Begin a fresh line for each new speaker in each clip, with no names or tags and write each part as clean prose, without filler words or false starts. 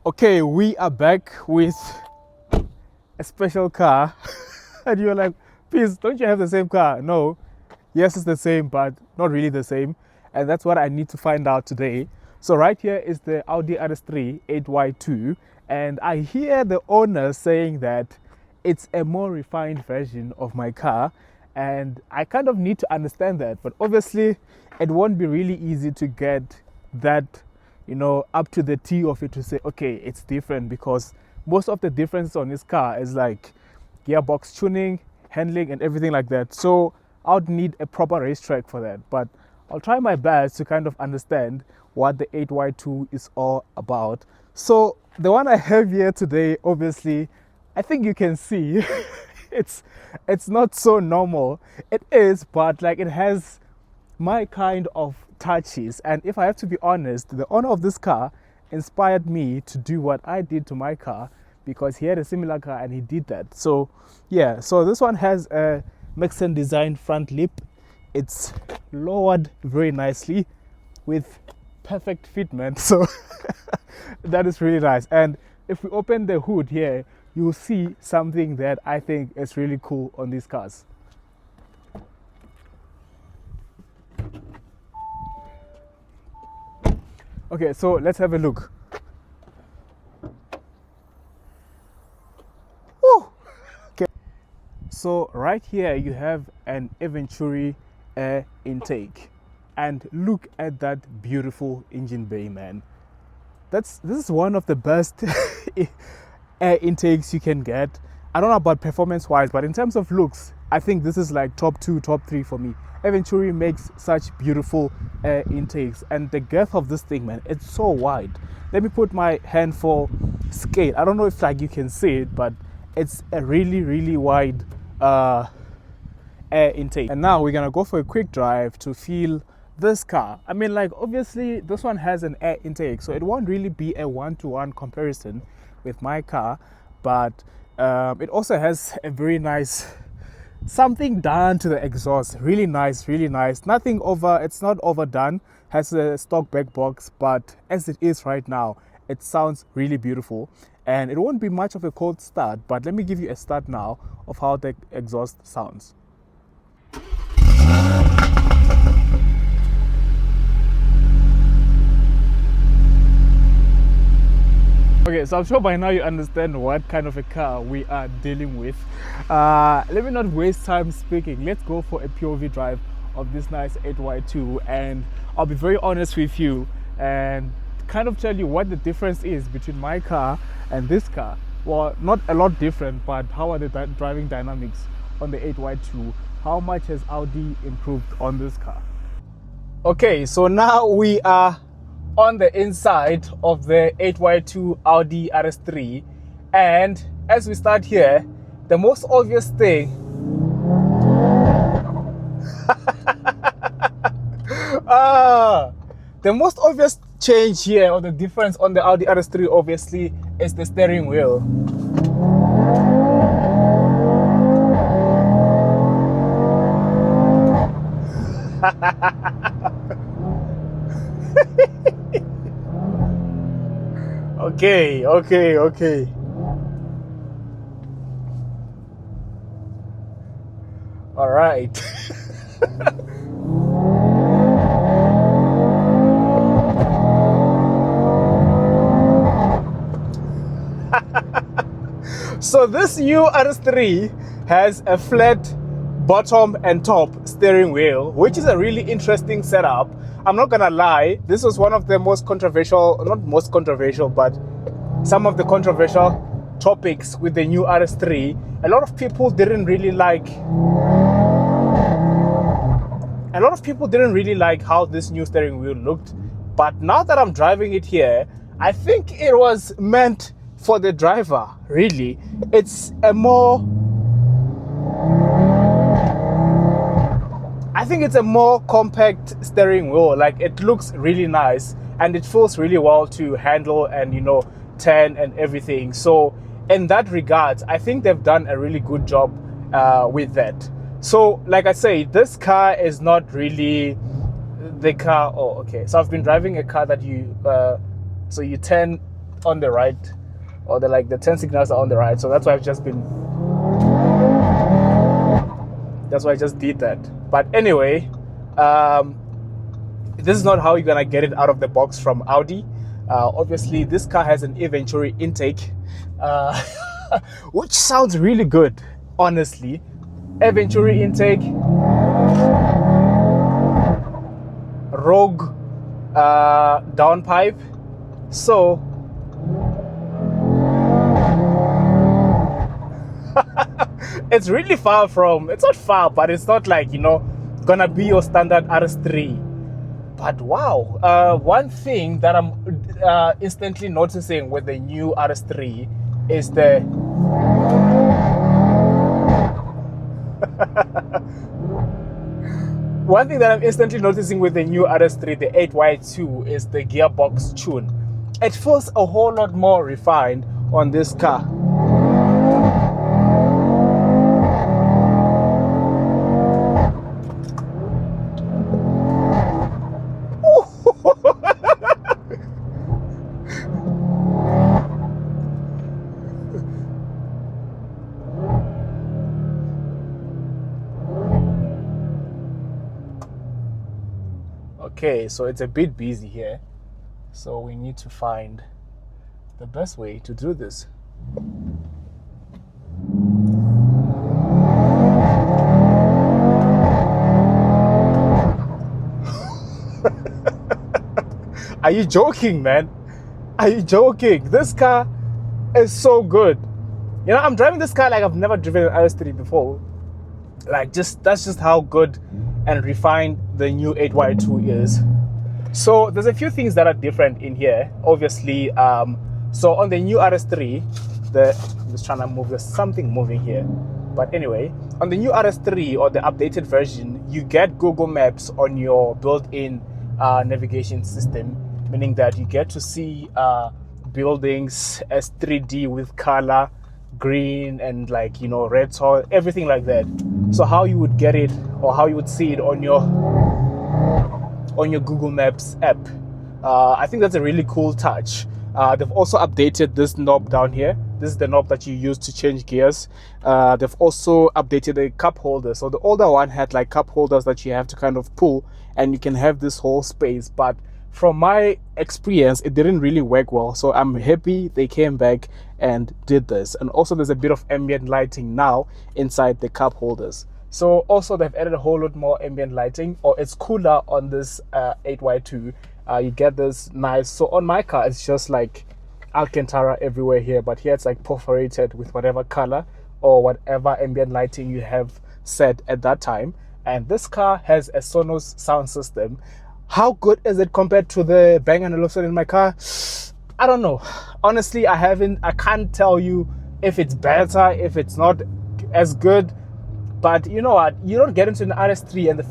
Okay, we are back with a special car. And you're like, please, don't you have the same car? No. Yes, it's the same, but not really the same. And that's what I need to find out today. So right here is the Audi RS3 8Y2. And I hear the owner saying that it's a more refined version of my car. And I kind of need to understand that. But obviously, it won't be really easy to get that, up to the T of it to say, okay, it's different, because most of the difference on this car is like gearbox tuning, handling, and everything like that. So I would need a proper racetrack for that. But I'll try my best to kind of understand what the 8Y2 is all about. So the one I have here today, obviously, I think you can see it's not so normal. It is, but like it has my kind of touches. And if I have to be honest, the owner of this car inspired me to do what I did to my car, because he had a similar car and he did that. So yeah, so this one has a Mexican design front lip. It's lowered very nicely with perfect fitment, so that is really nice. And if we open the hood here, you'll see something that I think is really cool on these cars. Okay, so let's have a look. Woo! Okay. So right here you have an Venturi air intake, and look at that beautiful engine bay, man. This is one of the best air intakes you can get. I don't know about performance wise, but in terms of looks, I think this is like top 2, top 3 for me. Venturi makes such beautiful air intakes, and the girth of this thing, man, it's so wide. Let me put my hand for scale. I don't know if like you can see it, but it's a really wide air intake. And now we're gonna go for a quick drive to feel this car. I mean, like, obviously this one has an air intake, so it won't really be a one-to-one comparison with my car, but it also has a very nice something done to the exhaust. Really nice. Nothing over, it's not overdone. Has a stock back box, but as it is right now, it sounds really beautiful. And it won't be much of a cold start, but let me give you a start now of how the exhaust sounds. Okay, so I'm sure by now you understand what kind of a car we are dealing with. Let me not waste time speaking. Let's go for a POV drive of this nice 8Y2, and I'll be very honest with you and kind of tell you what the difference is between my car and this car. Well, not a lot different, but how are the driving dynamics on the 8Y2? How much has Audi improved on this car? Okay, so now we are on the inside of the 8Y2 Audi RS3, and as we start here, the most obvious thing the most obvious change here, or the difference on the Audi RS3, obviously, is the steering wheel. Okay. All right. So this new RS3 has a flat bottom and top steering wheel, which is a really interesting setup. I'm not gonna lie, this was one of the most controversial, not most controversial, but some of the controversial topics with the new RS3. A lot of people didn't really like how this new steering wheel looked. But now that I'm driving it here, I think it was meant for the driver, really. It's a more compact steering wheel. Like, it looks really nice and it feels really well to handle and, turn and everything. So in that regard, I think they've done a really good job with that. So like I say, this car is not really the car. Oh, okay. So I've been driving a car that you turn on the right, or the turn signals are on the right. So that's why I just did that. But anyway, this is not how you're gonna get it out of the box from Audi. Obviously, this car has an Venturi intake, which sounds really good, honestly. Venturi intake, Rogue downpipe. So it's really far from, it's not far, but it's not like, you know, gonna be your standard RS3. But wow, one thing that I'm instantly noticing with the new RS3 is the one thing that I'm instantly noticing with the new RS3, the 8Y2, is the gearbox tune. It feels a whole lot more refined on this car. Okay, so it's a bit busy here, so we need to find the best way to do this. Are you joking, man? Are you joking? This car is so good. You know, I'm driving this car like I've never driven an RS3 before. Like, that's just how good and refined the new 8Y2 is. So there's a few things that are different in here, obviously. So on the new RS3, I'm just trying to move, there's something moving here. But anyway, on the new RS3 or the updated version, you get Google Maps on your built-in navigation system, meaning that you get to see buildings as 3D with color, green and like, you know, red soil, everything like that. So how you would get it, or how you would see it on your Google Maps app, I think that's a really cool touch. They've also updated this knob down here. This is the knob that you use to change gears. They've also updated the cup holder. So the older one had like cup holders that you have to kind of pull, and you can have this whole space. But from my experience, it didn't really work well. So I'm happy they came back and did this. And also there's a bit of ambient lighting now inside the cup holders. So also they've added a whole lot more ambient lighting, or it's cooler on this 8Y2. You get this nice, so on my car it's just like Alcantara everywhere here, but here it's like perforated with whatever color or whatever ambient lighting you have set at that time. And this car has a Sonos sound system. How good is it compared to the Bang & Olufsen in my car? I don't know. Honestly, I can't tell you if it's better, if it's not as good. But you know what? You don't get into an RS3 and the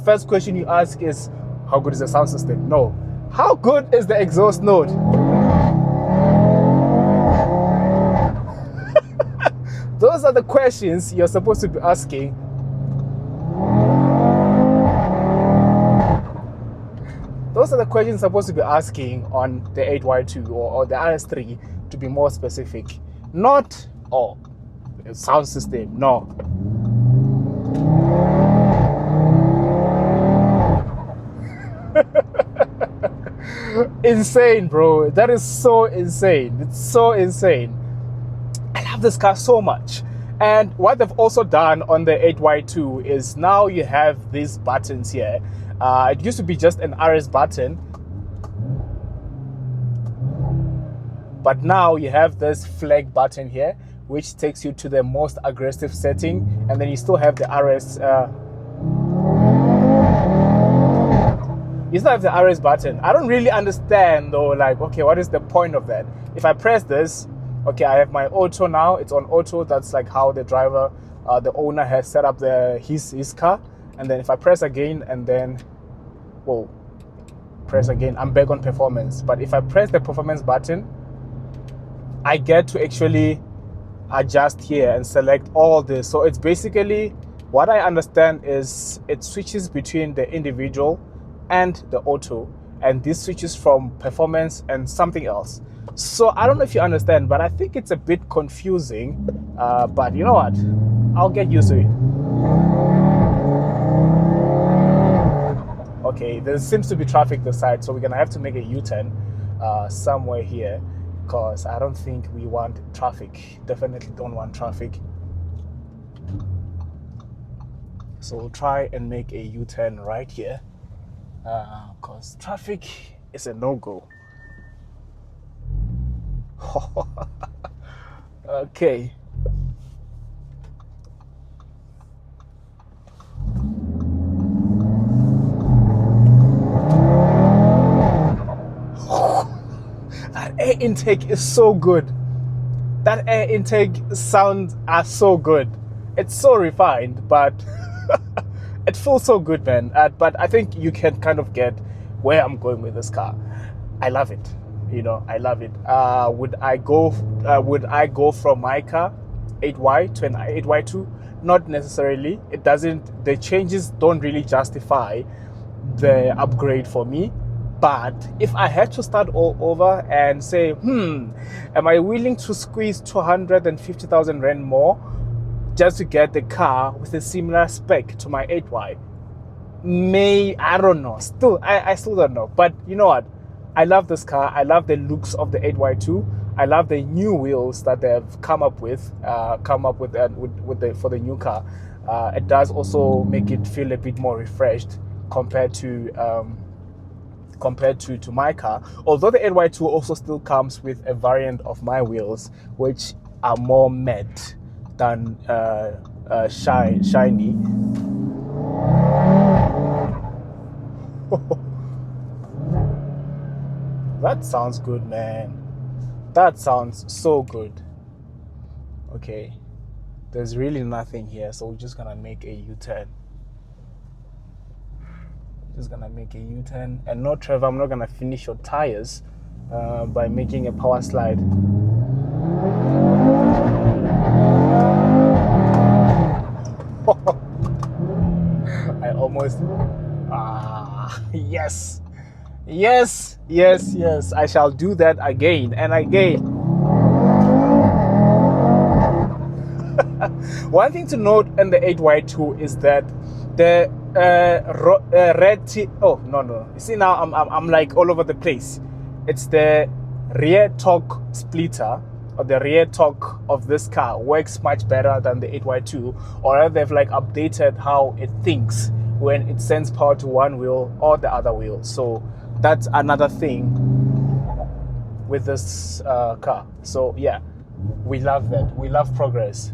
first question you ask is, how good is the sound system? No. How good is the exhaust note? Those are the questions you're supposed to be asking. Those are the questions you're supposed to be asking on the 8Y2 or the RS3, to be more specific. Not, oh, sound system, no. Insane, bro. That is so insane. It's so insane. I love this car so much. And what they've also done on the 8Y2 is now you have these buttons here. It used to be just an RS button, but now you have this flag button here, which takes you to the most aggressive setting, and then you still have the RS. You still have the RS button. I don't really understand though, like, okay, what is the point of that? If I press this, okay, I have my auto now. It's on auto. That's like how the driver, the owner has set up his car. And then if I press again and then, whoa, press again, I'm back on performance. But if I press the performance button, I get to actually adjust here and select all this. So it's basically, what I understand is it switches between the individual and the auto. and this switches from performance and something else. So I don't know if you understand, but I think it's a bit confusing. But you know what? I'll get used to it. Okay, there seems to be traffic this side, so we're gonna have to make a U-turn somewhere here, because I don't think we want traffic. Definitely don't want traffic. So we'll try and make a U-turn right here, because traffic is a no-go. Okay. That air intake is so good. That air intake sounds are so good. It's so refined, but it feels so good, man. But I think you can kind of get where I'm going with this car. I love it. You know, I love it. Would I go from my car 8Y to an 8Y2? Not necessarily. It doesn't. The changes don't really justify the upgrade for me. But if I had to start all over and say, am I willing to squeeze 250,000 Rand more just to get the car with a similar spec to my 8Y? I don't know. I still don't know. But you know what? I love this car. I love the looks of the 8Y2. I love the new wheels that they've come up with for the new car. It does also make it feel a bit more refreshed compared to my car, although the 8Y2 also still comes with a variant of my wheels which are more matte than shiny. That sounds good, man. That sounds so good. Okay, there's really nothing here, so we're just gonna make a U-turn. Just gonna make a U-turn. And no, Trevor, I'm not gonna finish your tires by making a power slide. I almost yes, I shall do that again and again. One thing to note in the 8Y2 is that the you see, now I'm like all over the place. It's the rear torque splitter, or the rear torque of this car works much better than the 8Y2, or rather they've like updated how it thinks when it sends power to one wheel or the other wheel. So that's another thing with this car. So yeah, we love that. We love progress.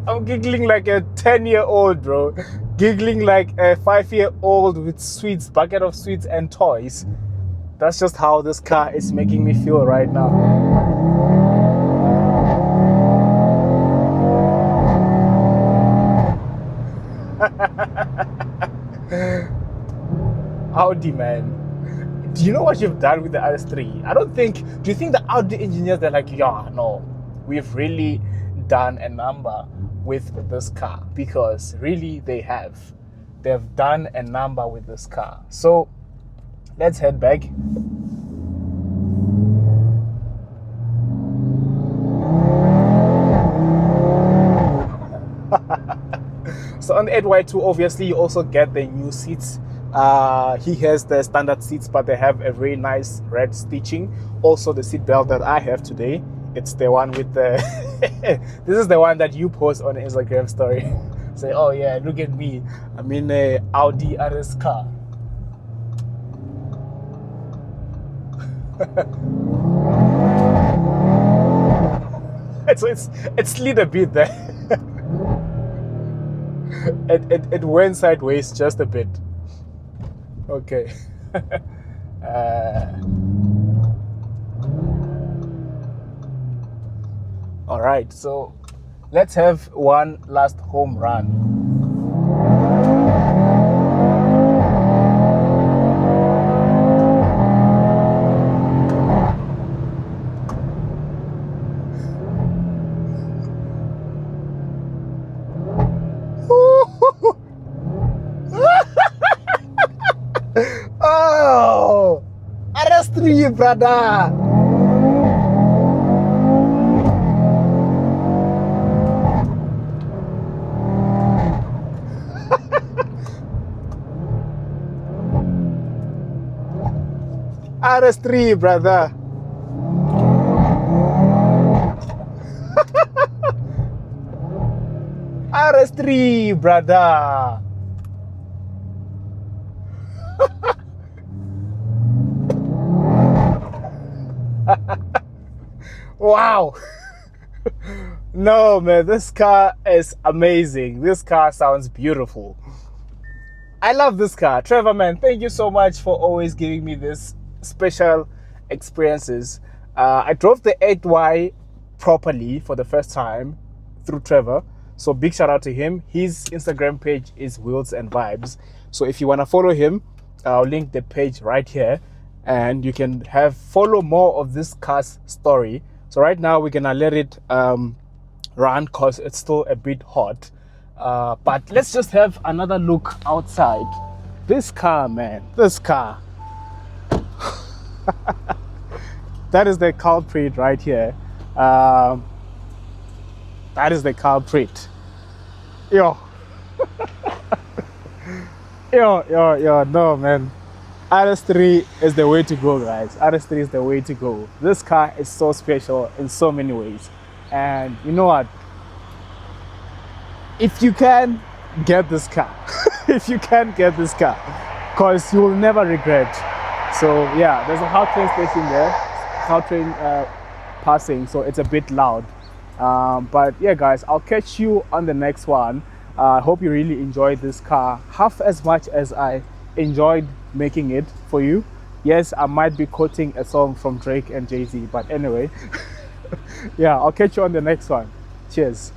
I'm giggling like a 10-year-old, bro. Giggling like a 5-year-old with sweets, bucket of sweets and toys. That's just how this car is making me feel right now. Audi, man. Do you know what you've done with the RS3? Do you think the Audi engineers, they're like, yeah, no, we've really done a number with this car? Because really they have. They've done a number with this car. So let's head back. So on the 8Y2, obviously you also get the new seats. He has the standard seats, but they have a very nice red stitching. Also the seat belt that I have today, it's the one with the this is the one that you post on Instagram story. Say, oh yeah, look at me, I'm in a Audi RS car. So it slid a bit there. It went sideways just a bit. Okay. All right, so let's have one last home run. Oh, RS3, brother. RS3, brother. RS3, brother. Wow. No, man, this car is amazing. This car sounds beautiful. I love this car. Trevor, man, thank you so much for always giving me this special experiences. I drove the 8Y properly for the first time through Trevor. So big shout out to him. His Instagram page is Wheels and Vibes. So if you want to follow him, I'll link the page right here. And you can follow more of this car's story. So right now we're gonna let it run because it's still a bit hot. But let's just have another look outside. This car, man, this car. That is the culprit right here. That is the culprit. Yo. yo, no, man. RS3 is the way to go, guys. RS3 is the way to go. This car is so special in so many ways. And you know what? If you can, get this car. If you can, get this car. Because you will never regret. So yeah, there's a Gautrain station there. Gautrain passing, so it's a bit loud. But yeah, guys, I'll catch you on the next one. I hope you really enjoyed this car half as much as I enjoyed making it for you. Yes, I might be quoting a song from Drake and Jay-Z, but anyway. Yeah, I'll catch you on the next one. Cheers.